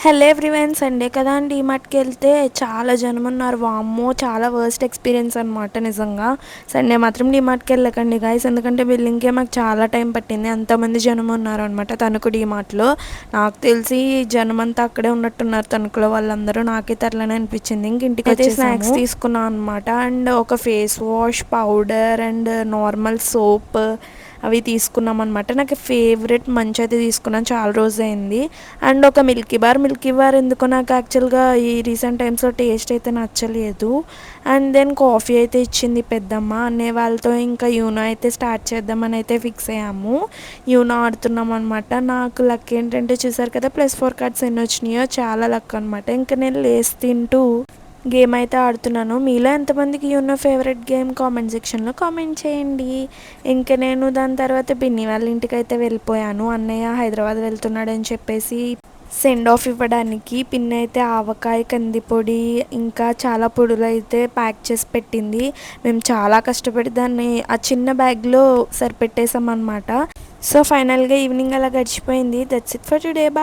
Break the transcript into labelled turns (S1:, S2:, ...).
S1: Hello everyone, Sunday కదా అండి. డీమార్ట్కి వెళ్తే చాలా జనం ఉన్నారు. వామ్మో, చాలా వర్స్ట్ ఎక్స్పీరియన్స్ అనమాట. నిజంగా సండే మాత్రం డీమార్ట్కి వెళ్ళకండి గాయస్, ఎందుకంటే బిల్లింగ్కే మాకు చాలా టైం పట్టింది. అంతమంది జనం ఉన్నారు అనమాట తణుకు డీమార్ట్లో. నాకు తెలిసి జనం అంతా అక్కడే ఉన్నట్టున్నారు తణుకులో వాళ్ళందరూ. నాకైతే అట్లనే అనిపించింది. ఇంక ఇంటికి అయితే స్నాక్స్ తీసుకున్నాను అనమాట. అండ్ ఒక face wash, powder and normal soap అవి తీసుకున్నాం అనమాట. నాకు ఫేవరెట్ మంచి అయితే తీసుకున్నాను, చాలా రోజు అయింది. అండ్ ఒక మిల్కీ బార్ ఎందుకో నాకు యాక్చువల్గా ఈ రీసెంట్ టైమ్స్లో టేస్ట్ అయితే నచ్చలేదు. అండ్ దెన్ కాఫీ అయితే ఇచ్చింది పెద్దమ్మ. అనే వాళ్ళతో ఇంకా యూనో అయితే స్టార్ట్ చేద్దామని అయితే ఫిక్స్ అయ్యాము. యూనో ఆడుతున్నాం అనమాట. నాకు లక్ ఏంటంటే చూసారు కదా, +4 కార్డ్స్ ఎన్ని వచ్చినాయో, చాలా లక్ అనమాట. ఇంకా నేను లేస్ తింటూ గేమ్ అయితే ఆడుతున్నాను. మీలో ఎంతమందికి యూనో ఫేవరెట్ గేమ్ కామెంట్ సెక్షన్లో కామెంట్ చేయండి. ఇంకా నేను దాని తర్వాత పిన్ని వాళ్ళ ఇంటికి అయితే వెళ్ళిపోయాను. అన్నయ్య హైదరాబాద్ వెళ్తున్నాడని చెప్పేసి సెండ్ ఆఫ్ ఇవ్వడానికి పిన్ని అయితే ఆవకాయ, కందిపొడి ఇంకా చాలా పొడులు అయితే ప్యాక్ చేసి పెట్టింది. మేము చాలా కష్టపడి దాన్ని ఆ చిన్న బ్యాగ్లో సరిపెట్టేసాం అనమాట. సో ఫైనల్గా ఈవినింగ్ అలా గడిచిపోయింది. That's it for today. Bye.